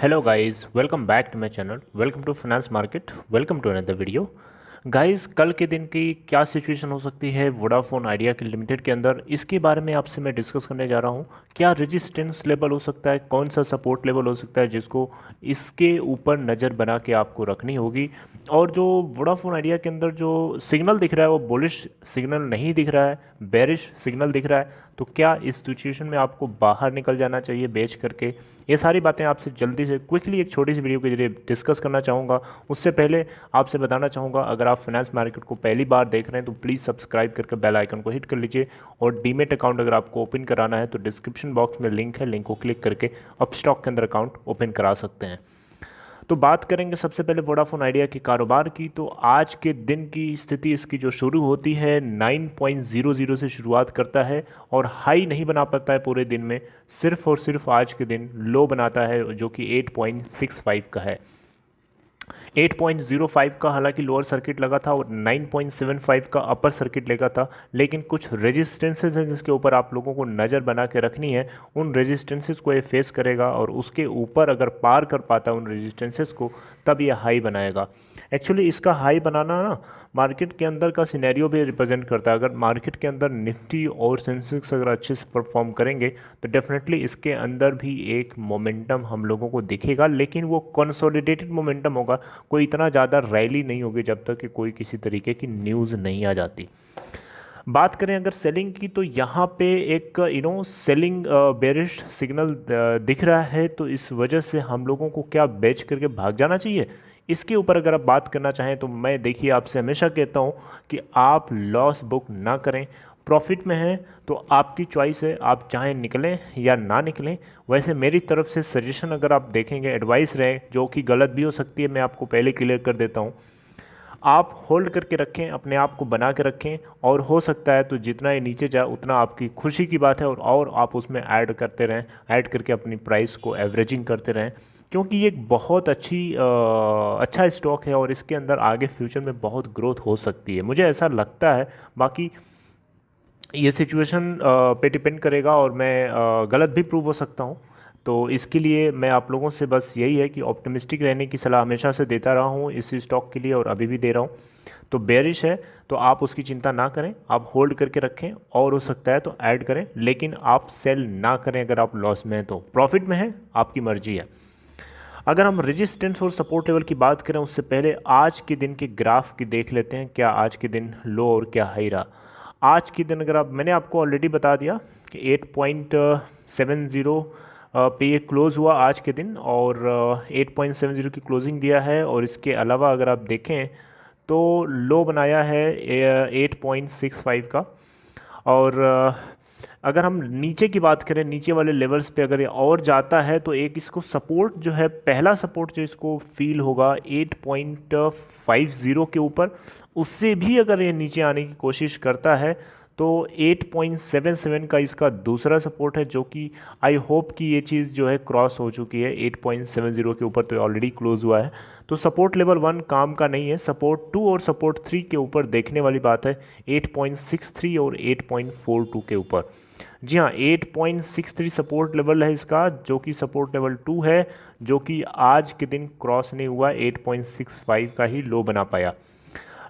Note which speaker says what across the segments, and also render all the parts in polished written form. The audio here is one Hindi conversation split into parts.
Speaker 1: Hello guys, welcome back to my channel. Welcome to Finance Market. Welcome to another video. Guys कल के दिन की क्या सिचुएशन हो सकती है वोडाफोन आइडिया के लिमिटेड के अंदर, इसके बारे में आपसे मैं डिस्कस करने जा रहा हूँ। क्या रेजिस्टेंस लेवल हो सकता है, कौन सा सपोर्ट लेवल हो सकता है जिसको इसके ऊपर नज़र बना के आपको रखनी होगी। और जो वोडाफोन आइडिया के अंदर जो सिग्नल दिख रहा है वो बुलिश सिग्नल नहीं दिख रहा है, बेरिश सिग्नल दिख रहा है। तो क्या इस सिचुएशन में आपको बाहर निकल जाना चाहिए बेच करके, ये सारी बातें आपसे जल्दी से क्विकली एक छोटी सी वीडियो के जरिए डिस्कस करना चाहूँगा। उससे पहले आपसे बताना चाहूँगा, अगर आप फाइनेंस मार्केट को पहली बार देख रहे हैं तो प्लीज़ सब्सक्राइब करके बेल आइकन को हिट कर लीजिए। और डीमेट अकाउंट अगर आपको ओपन कराना है तो डिस्क्रिप्शन बॉक्स में लिंक है, लिंक को क्लिक करके आप स्टॉक के अंदर अकाउंट ओपन करा सकते हैं। तो बात करेंगे सबसे पहले वोडाफोन आइडिया के कारोबार की। तो आज के दिन की स्थिति इसकी जो शुरू होती है 9.00 से शुरुआत करता है और हाई नहीं बना पाता है पूरे दिन में, सिर्फ और सिर्फ आज के दिन लो बनाता है जो कि 8.65 का है। 8.05 का हालांकि लोअर सर्किट लगा था और 9.75 का अपर सर्किट लगा था, लेकिन कुछ रेजिस्टेंसेज हैं जिसके ऊपर आप लोगों को नज़र बना के रखनी है। उन रेजिस्टेंसेज को ये फेस करेगा और उसके ऊपर अगर पार कर पाता है उन रेजिस्टेंसेज को, तब ये हाई बनाएगा। एक्चुअली इसका हाई बनाना ना मार्केट के अंदर का सिनेरियो भी रिप्रेजेंट करता है। अगर मार्केट के अंदर निफ्टी और सेंसेक्स अगर अच्छे से परफॉर्म करेंगे तो डेफिनेटली इसके अंदर भी एक मोमेंटम हम लोगों को दिखेगा, लेकिन वो कंसोलिडेटेड मोमेंटम होगा, कोई इतना ज़्यादा रैली नहीं होगी जब तक कि कोई किसी तरीके की न्यूज़ नहीं आ जाती। बात करें अगर सेलिंग की, तो यहाँ पे एक सेलिंग बेरिश सिग्नल दिख रहा है। तो इस वजह से हम लोगों को क्या बेच करके भाग जाना चाहिए, इसके ऊपर अगर आप बात करना चाहें तो मैं देखिए आपसे हमेशा कहता हूँ कि आप लॉस बुक ना करें। प्रॉफिट में हैं तो आपकी चॉइस है, आप चाहें निकलें या ना निकलें। वैसे मेरी तरफ से सजेशन अगर आप देखेंगे, एडवाइस रहे, जो कि गलत भी हो सकती है, मैं आपको पहले क्लियर कर देता हूँ। आप होल्ड करके रखें, अपने आप को बना के रखें, और हो सकता है तो जितना ये नीचे जाए उतना आपकी खुशी की बात है, और आप उसमें ऐड करते रहें, ऐड करके अपनी प्राइस को एवरेजिंग करते रहें, क्योंकि ये एक बहुत अच्छा स्टॉक है और इसके अंदर आगे फ्यूचर में बहुत ग्रोथ हो सकती है, मुझे ऐसा लगता है। बाकी ये सिचुएशन पे डिपेंड करेगा और मैं गलत भी प्रूव हो सकता हूँ। तो इसके लिए मैं आप लोगों से बस यही है कि ऑप्टिमिस्टिक रहने की सलाह हमेशा से देता रहा हूँ इस स्टॉक के लिए, और अभी भी दे रहा हूँ। तो बेरिश है तो आप उसकी चिंता ना करें, आप होल्ड करके रखें, और हो सकता है तो ऐड करें, लेकिन आप सेल ना करें। अगर आप लॉस में हैं तो प्रॉफिट में है, आपकी मर्जी है। अगर हम रेजिस्टेंस और सपोर्ट लेवल की बात करें उससे पहले आज के दिन के ग्राफ की देख लेते हैं, क्या आज के दिन लो और क्या हाई रहा। आज के दिन अगर मैंने आपको ऑलरेडी बता दिया कि 8.70 पे ये क्लोज़ हुआ आज के दिन, और 8.70 की क्लोजिंग दिया है। और इसके अलावा अगर आप देखें तो लो बनाया है 8.65 का। और अगर हम नीचे की बात करें, नीचे वाले लेवल्स पे अगर ये और जाता है तो एक इसको सपोर्ट जो है, पहला सपोर्ट जो इसको फील होगा 8.50 के ऊपर। उससे भी अगर ये नीचे आने की कोशिश करता है तो 8.77 का इसका दूसरा सपोर्ट है, जो कि आई होप कि ये चीज़ जो है क्रॉस हो चुकी है। 8.70 के ऊपर तो ऑलरेडी क्लोज हुआ है। तो सपोर्ट लेवल 1 काम का नहीं है, सपोर्ट 2 और सपोर्ट 3 के ऊपर देखने वाली बात है, 8.63 और 8.42 के ऊपर। जी हाँ, 8.63 सपोर्ट लेवल है इसका, जो कि सपोर्ट लेवल 2 है, जो कि आज के दिन क्रॉस नहीं हुआ, 8.65 का ही लो बना पाया।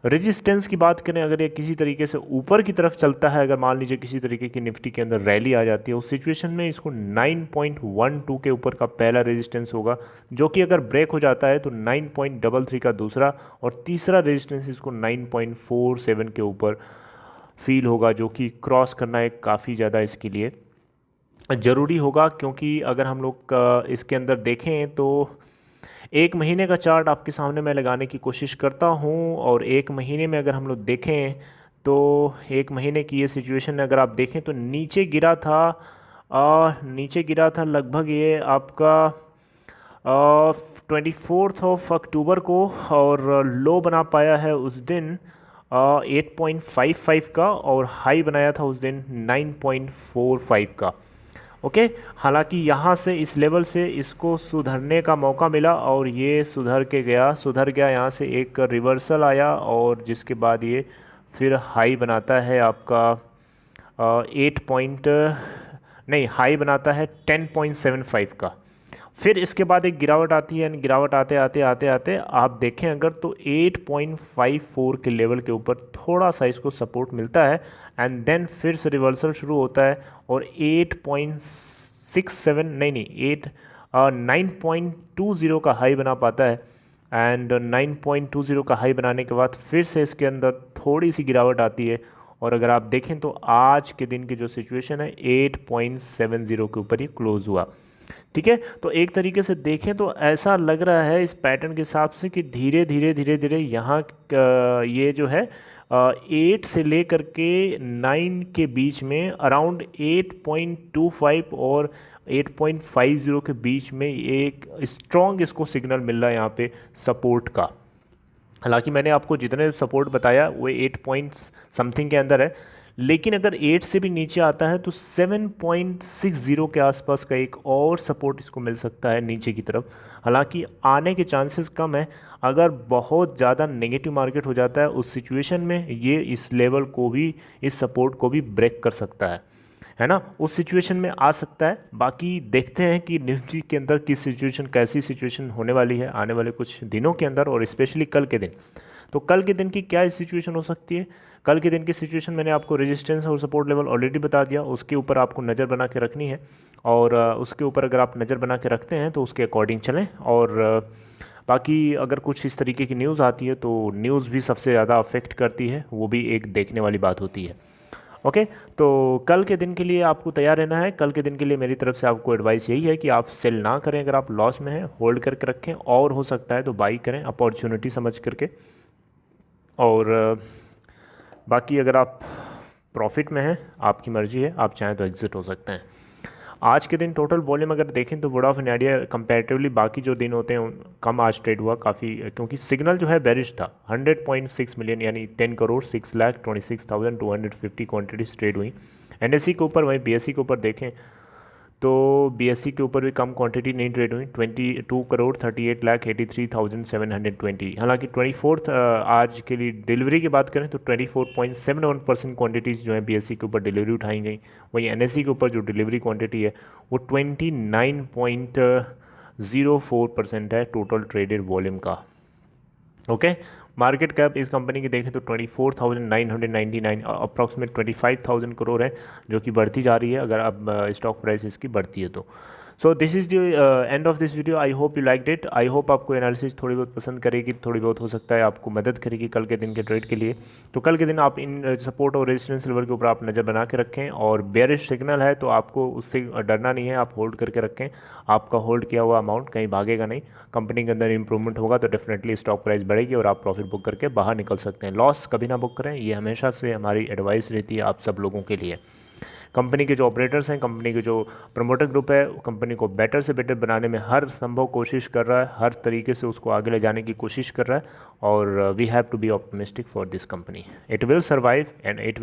Speaker 1: रेजिस्टेंस की बात करें, अगर ये किसी तरीके से ऊपर की तरफ चलता है, अगर मान लीजिए किसी तरीके की निफ्टी के अंदर रैली आ जाती है, उस सिचुएशन में इसको 9.12 के ऊपर का पहला रेजिस्टेंस होगा, जो कि अगर ब्रेक हो जाता है तो 9.33 का दूसरा, और तीसरा रेजिस्टेंस इसको 9.47 के ऊपर फील होगा, जो कि क्रॉस करना एक काफ़ी ज़्यादा इसके लिए ज़रूरी होगा। क्योंकि अगर हम लोग इसके अंदर देखें तो एक महीने का चार्ट आपके सामने मैं लगाने की कोशिश करता हूं, और एक महीने में अगर हम लोग देखें तो एक महीने की ये सिचुएशन अगर आप देखें तो नीचे गिरा था, लगभग ये आपका 24 अक्टूबर को, और लो बना पाया है उस दिन 8.55 का, और हाई बनाया था उस दिन 9.45 का। ओके, हालांकि यहाँ से इस लेवल से इसको सुधरने का मौका मिला और ये सुधर गया, यहाँ से एक रिवर्सल आया, और जिसके बाद ये फिर हाई बनाता है आपका 8 पॉइंट नहीं, हाई बनाता है 10.75 का। फिर इसके बाद एक गिरावट आती है, गिरावट आते आते आते आते आप देखें अगर तो 8.54 के लेवल के ऊपर थोड़ा सा इसको सपोर्ट मिलता है एंड देन फिर से रिवर्सल शुरू होता है और 8.67 नहीं 9.20 का हाई बना पाता है एंड 9.20 का हाई बनाने के बाद फिर से इसके अंदर थोड़ी सी गिरावट आती है और अगर आप देखें तो आज के दिन की जो सिचुएशन है 8.70 के ऊपर ही क्लोज हुआ। ठीक है, तो एक तरीके से देखें तो ऐसा लग रहा है इस पैटर्न के हिसाब से कि धीरे धीरे धीरे धीरे यहाँ ये जो है 8 से लेकर के 9 के बीच में अराउंड 8.25 और 8.50 के बीच में एक स्ट्रॉन्ग इसको सिग्नल मिल रहा है यहाँ पे सपोर्ट का। हालांकि मैंने आपको जितने सपोर्ट बताया वो 8 पॉइंट समथिंग के अंदर है, लेकिन अगर 8 से भी नीचे आता है तो 7.60 के आसपास का एक और सपोर्ट इसको मिल सकता है नीचे की तरफ। हालांकि आने के चांसेस कम है, अगर बहुत ज़्यादा नेगेटिव मार्केट हो जाता है उस सिचुएशन में ये इस लेवल को भी, इस सपोर्ट को भी ब्रेक कर सकता है ना, उस सिचुएशन में आ सकता है। बाकी देखते हैं कि निफ्टी के अंदर किस सिचुएशन, कैसी सिचुएशन होने वाली है आने वाले कुछ दिनों के अंदर और स्पेशली कल के दिन। तो कल के दिन की क्या सिचुएशन हो सकती है, कल के दिन की सिचुएशन मैंने आपको रेजिस्टेंस और सपोर्ट लेवल ऑलरेडी बता दिया, उसके ऊपर आपको नज़र बना के रखनी है और उसके ऊपर अगर आप नज़र बना के रखते हैं तो उसके अकॉर्डिंग चलें। और बाकी अगर कुछ इस तरीके की न्यूज़ आती है तो न्यूज़ भी सबसे ज़्यादा अफेक्ट करती है, वो भी एक देखने वाली बात होती है। ओके, तो कल के दिन के लिए आपको तैयार रहना है। कल के दिन के लिए मेरी तरफ से आपको एडवाइस यही है कि आप सेल ना करें, अगर आप लॉस में हैं होल्ड करके रखें और हो सकता है तो बाई करें अपॉर्चुनिटी समझ करके। और बाकी अगर आप प्रॉफिट में हैं आपकी मर्ज़ी है, आप चाहें तो एग्ज़िट हो सकते हैं। आज के दिन टोटल वॉल्यूम अगर देखें तो वोडाफोन आइडिया कंपैरेटिवली बाकी जो दिन होते हैं कम आज ट्रेड हुआ काफ़ी, क्योंकि सिग्नल जो है बेरिश था। 100.6 मिलियन यानी 10 करोड़ 6,26,250 क्वान्टिटीज़ ट्रेड हुई एनएससी के ऊपर। वहीं बीएससी के ऊपर देखें तो बीएससी के ऊपर भी कम क्वांटिटी नहीं ट्रेड हुई, 22 करोड़ 38,83,720। हालांकि 24 आज के लिए डिलीवरी की बात करें तो 24.71% क्वांटिटीज़ जो है बीएससी के ऊपर डिलीवरी उठाई गई। वहीं एनएससी के ऊपर जो डिलीवरी क्वांटिटी है वो 29.04% है टोटल ट्रेडेड वॉल्यूम का। ओके, मार्केट कैप इस कंपनी की देखें तो 24,999 अप्रॉक्सीमेट 25,000 करोड़ है, जो कि बढ़ती जा रही है अगर अब स्टॉक प्राइस इसकी बढ़ती है तो। So this is the end of this video. I hope you liked it. I hope आपको एनालिसिस थोड़ी बहुत पसंद करेगी, थोड़ी बहुत हो सकता है आपको मदद करेगी कल के दिन के ट्रेड के लिए। तो कल के दिन आप इन सपोर्ट और रेजिस्टेंस लेवल के ऊपर आप नज़र बना के रखें और बेयरिश सिग्नल है तो आपको उससे डरना नहीं है, आप होल्ड करके रखें। आपका होल्ड किया हुआ अमाउंट कहीं भागेगा नहीं, कंपनी के अंदर इंप्रूवमेंट होगा तो डेफिनेटली स्टॉक प्राइस बढ़ेगी और आप प्रॉफिट बुक करके बाहर निकल सकते हैं। लॉस कभी ना बुक करें, ये हमेशा से हमारी एडवाइस रहती है आप सब लोगों के लिए। कंपनी के जो ऑपरेटर्स हैं, कंपनी के जो प्रमोटर ग्रुप है, कंपनी को बेटर से बेटर बनाने में हर संभव कोशिश कर रहा है, हर तरीके से उसको आगे ले जाने की कोशिश कर रहा है और we have to be optimistic for this company. It will survive and it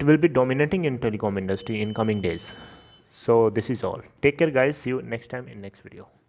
Speaker 1: will be dominating in telecom industry in coming days. So this is all. Take care guys. See you next time in next video.